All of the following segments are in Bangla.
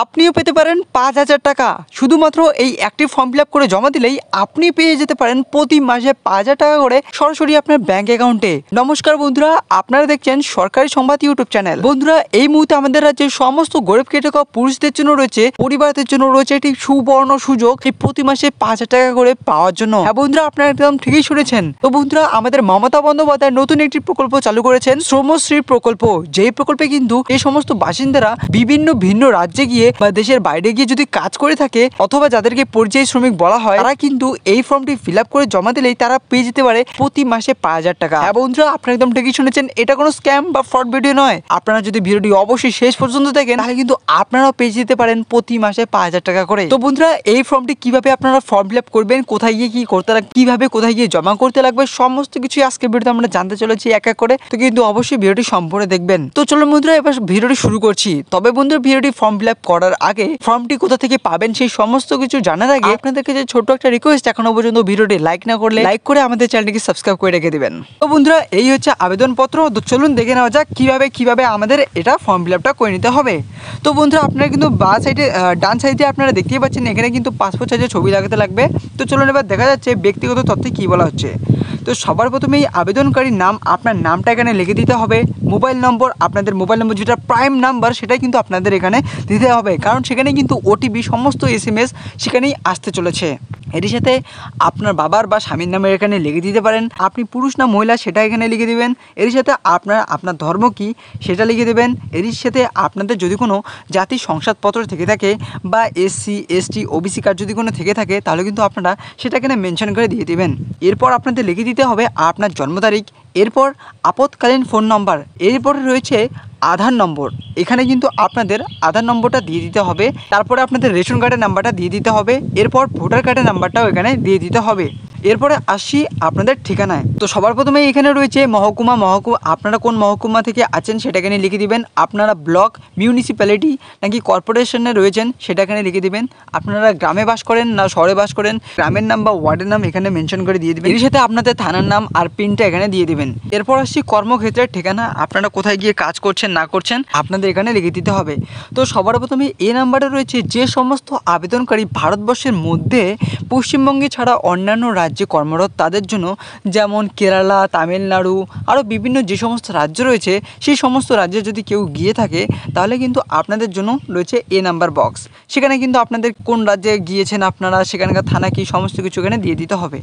আপনিও পেতে পারেন ৫,০০০ টাকা। শুধুমাত্র এই একটি ফর্ম ফিল আপ করে জমা দিলেই আপনি পেয়ে যেতে পারেন প্রতি মাসে ৫,০০০ টাকা করে সরাসরি আপনার ব্যাংক অ্যাকাউন্টে। নমস্কার বন্ধুরা, আপনারা দেখছেন সরকারি সংবাদ ইউটিউব চ্যানেল। বন্ধুরা, এই মুহূর্তে আমাদের রাজ্যের সমস্ত গরিব ক্যাটাগরি পুরুষদের জন্য রয়েছে, পরিবারদের জন্য রয়েছে একটি সুবর্ণ সুযোগ এই প্রতি মাসে ৫,০০০ টাকা করে পাওয়ার জন্য। হ্যাঁ বন্ধুরা, আপনারা একদম ঠিকই শুনেছেন। তো বন্ধুরা, আমাদের মমতা বন্দ্যোপাধ্যায় নতুন একটি প্রকল্প চালু করেছেন, শ্রমশ্রী প্রকল্প। যেই প্রকল্পে কিন্তু এই সমস্ত বাসিন্দারা বিভিন্ন ভিন্ন রাজ্যে গিয়ে বা দেশের বাইরে গিয়ে যদি কাজ করে থাকে অথবা যাদেরকে পরিযায়ী শ্রমিক বলা হয়, তারা কিন্তু এই ফর্মটি ফিল আপ করে জমা দিলেই তারা পেয়ে যেতে পারে প্রতি মাসে ৫,০০০ টাকা। হ্যাঁ বন্ধুরা, আপনারা একদম ঠিকই শুনেছেন, এটা কোনো স্ক্যাম বা ফ্রড ভিডিও নয়। আপনারা যদি ভিডিওটি অবশ্যই শেষ পর্যন্ত দেখেন তাহলে কিন্তু আপনারাও পেয়ে যেতে পারেন প্রতি মাসে ৫,০০০ টাকা করে। তো বন্ধুরা, এই ফর্মটি কিভাবে আপনারা ফর্ম ফিল আপ করবেন, কোথায় গিয়ে কি করতে লাগবে, কিভাবে কোথায় গিয়ে জমা করতে লাগবে, সমস্ত কিছু আজকের ভিডিওতে আমরা জানতে চলেছি এক এক করে। তো কিন্তু অবশ্যই ভিডিওটি সম্পূর্ণ দেখবেন। তো চলো বন্ধুরা, এবার ভিডিওটি শুরু করছি। তবে বন্ধুরা, ভিডিওটি ফর্ম ফিল আপ করার আগে ফর্মটি কোথা থেকে পাবেন সেই সমস্ত কিছু জানার আগে আপনাদেরকে যে ছোট্ট একটা রিকোয়েস্ট, এখনো পর্যন্ত ভিডিওটি লাইক না করলে লাইক করে আমাদের চ্যানেলটিকে সাবস্ক্রাইব করে রেখে দিবেন। তো বন্ধুরা, এই হচ্ছে আবেদনপত্র। তো চলুন দেখে নেওয়া যাক কিভাবে আমাদের এটা ফর্ম ফিল আপটা করে নিতে হবে। তো বন্ধুরা, আপনারা কিন্তু ডান সাইডে আপনারা দেখতেই পাচ্ছেন, এখানে কিন্তু পাসপোর্ট সাইজের ছবি লাগাতে লাগবে। তো চলুন এবার দেখা যাচ্ছে ব্যক্তিগত তথ্যে কি বলা হচ্ছে। তো সবার প্রথমেই আবেদনকারীর নাম, আপনার নামটা এখানে লিখে দিতে হবে। মোবাইল নম্বর, আপনাদের মোবাইল নম্বর যেটা প্রাইম নাম্বার সেটাই কিন্তু আপনাদের এখানে দিতে হবে, কারণ সেখানে কিন্তু ওটিপি সমস্ত SMS সেখানেই আসতে চলেছে। এর সাথে আপনার বাবার বা স্বামীর নামে এখানে লিখে দিতে পারেন। আপনি পুরুষ না মহিলা সেটা এখানে লিখে দিবেন। এর সাথে আপনার ধর্ম কি সেটা লিখে দেবেন। এর সাথে আপনাদের যদি কোনো জাতির শংসাপত্র থেকে থাকে বা SC ST OBC কার্ড যদি কোনো থেকে থাকে তাহলে কিন্তু আপনারা সেটা এখানে মেনশন করে দিয়ে দেবেন। এরপর আপনাদের লিখে দিতে হবে আপনার জন্ম তারিখ, এরপর আপৎকালীন ফোন নাম্বার, এরপরে রয়েছে আধার নম্বর। এখানে কিন্তু আপনাদের আধার নম্বরটা দিয়ে দিতে হবে। তারপরে আপনাদের রেশন কার্ডের নাম্বারটা দিয়ে দিতে হবে। এরপর ভোটার কার্ডের নাম্বারটাও এখানে দিয়ে দিতে হবে। এরপরে আসি আপনাদের ঠিকানায়। তো সবার প্রথমে এখানে রয়েছে মহকুমা। আপনারা কোন মহকুমা থেকে আছেন সেটা এখানে লিখে দিবেন। আপনারা ব্লক, মিউনিসিপ্যালিটি নাকি কর্পোরেশনে রয়েছেন সেটা এখানে লিখে দিবেন। আপনারা গ্রামে বাস করেন না শহরে বাস করেন, গ্রামের নাম বা ওয়ার্ডের নাম এখানে মেনশন করে দিয়ে দিবেন। এর সাথে আপনাদের থানার নাম আর পিনটা এখানে দিয়ে দিবেন। এরপর আসছি কর্মক্ষেত্রের ঠিকানা। আপনারা কোথায় গিয়ে কাজ করছেন না করছেন আপনাদের এখানে লিখে দিতে হবে। তো সবার প্রথমে এই নাম্বারে রয়েছে যে সমস্ত আবেদনকারী ভারতবর্ষের মধ্যে পশ্চিমবঙ্গে ছাড়া অন্যান্য রাজ্যে কর্মরত তাদের জন্য, যেমন কেরালা, তামিলনাড়ু, আরও বিভিন্ন যে সমস্ত রাজ্য রয়েছে সেই সমস্ত রাজ্যে যদি কেউ গিয়ে থাকে তাহলে কিন্তু আপনাদের জন্য রয়েছে এ নাম্বার বক্স। সেখানে কিন্তু আপনাদের কোন রাজ্যে গিয়েছেন আপনারা, সেখানকার থানা কি সমস্ত কিছু এখানে দিয়ে দিতে হবে।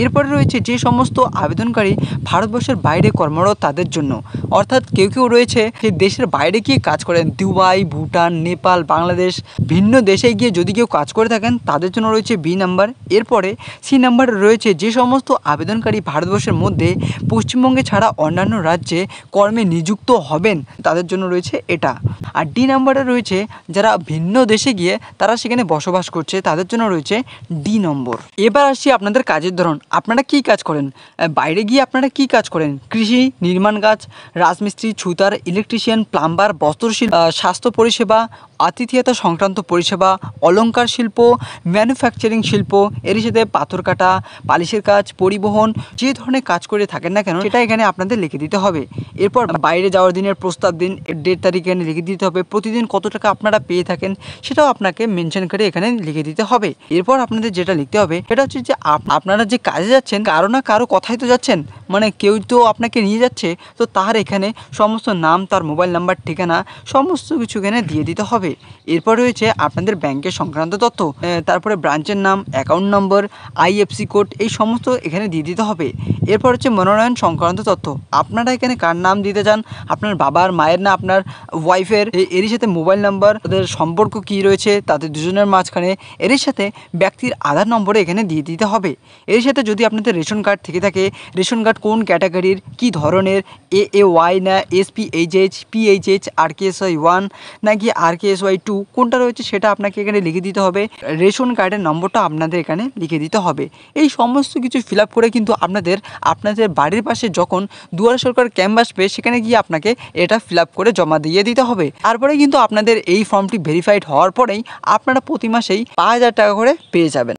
এরপরে রয়েছে যে সমস্ত আবেদনকারী ভারতবর্ষের বাইরে কর্মরত তাদের জন্য, অর্থাৎ কেউ রয়েছে সেই দেশের বাইরে গিয়ে কাজ করেন, দুবাই, ভুটান, নেপাল, বাংলাদেশ, ভিন্ন দেশে গিয়ে যদি কেউ কাজ করে থাকেন তাদের জন্য রয়েছে বি নাম্বার। এরপরে সি নাম্বারে রয়েছে যে সমস্ত আবেদনকারী ভারতবর্ষের মধ্যে পশ্চিমবঙ্গে ছাড়া অন্যান্য রাজ্যে কর্মে নিযুক্ত হবেন তাদের জন্য রয়েছে এটা। আর ডি নাম্বারে রয়েছে যারা ভিন্ন দেশে গিয়ে তারা সেখানে বসবাস করছে তাদের জন্য রয়েছে ডি নম্বর। এবার আসছি আপনাদের কাজের ধরন। আপনারা কি কাজ করেন, বাইরে গিয়ে আপনারা কি কাজ করেন? কৃষি, নির্মাণ কাজ, রাজমিস্ত্রি, ছুতার, ইলেকট্রিশিয়ান, প্লাম্বার, বস্ত্রশিল্প, স্বাস্থ্য পরিষেবা, আতিথেয়তা সংক্রান্ত পরিষেবা, অলংকার শিল্প, ম্যানুফ্যাকচারিং শিল্প, এর সাথে পাথর কাটা, পালিশের কাজ, পরিবহন, যে ধরনের কাজ করে থাকেন না কেন সেটা এখানে আপনাদের লিখে দিতে হবে। এরপর বাইরে যাওয়ার দিনের প্রস্তাব দিন, ডেট তারিখ এখানে লিখে দিতে হবে। প্রতিদিন কত টাকা আপনারা পেয়ে থাকেন সেটাও আপনাকে মেনশন করে এখানে লিখে দিতে হবে। এরপর আপনাদের যেটা লিখতে হবে সেটা হচ্ছে যে আপনারা যে কাজে যাচ্ছেন কারো না কারো কথাই তো যাচ্ছেন, মানে কেউ তো আপনাকে নিয়ে যাচ্ছে, তো তার এখানে সমস্ত নাম, তার মোবাইল নাম্বার, ঠিকানা সমস্ত কিছু এখানে দিয়ে দিতে হবে। এরপর রয়েছে আপনাদের ব্যাংকের সংক্রান্ত তথ্য, তারপরে ব্রাঞ্চের নাম, অ্যাকাউন্ট নম্বর, IFSC কোড, এই সমস্ত এখানে দিয়ে দিতে হবে। এরপর হচ্ছে মনোনয়ন সংক্রান্ত তথ্য। আপনারা এখানে কার নাম দিতে চান, আপনার বাবার, মায়ের না আপনার ওয়াইফের, এরই সাথে মোবাইল নাম্বার, তাদের সম্পর্ক কী রয়েছে তাদের দুজনের মাঝখানে, এর সাথে ব্যক্তির আধার নম্বরে এখানে দিয়ে দিতে হবে। এর সাথে যদি আপনাদের রেশন কার্ড থেকে থাকে, রেশন কার্ড কোন ক্যাটাগরির, কী ধরনের, AAY না SPHH, PHH, RKSY 1 নাকি RKSY 2 কোনটা রয়েছে সেটা আপনাকে এখানে লিখে দিতে হবে। রেশন কার্ডের নম্বরটা আপনাদের এখানে লিখে দিতে হবে। এই সমস্ত কিছু ফিল আপ করে কিন্তু আপনাদের বাড়ির পাশে যখন দুয়ারে সরকার ক্যাম্প আসবে সেখানে গিয়ে আপনাকে এটা ফিল আপ করে জমা দিয়ে দিতে হবে। তারপরে কিন্তু আপনাদের এই ফর্মটি ভেরিফাইড হওয়ার পরেই আপনারা প্রতি মাসেই ৫,০০০ টাকা করে পেয়ে যাবেন।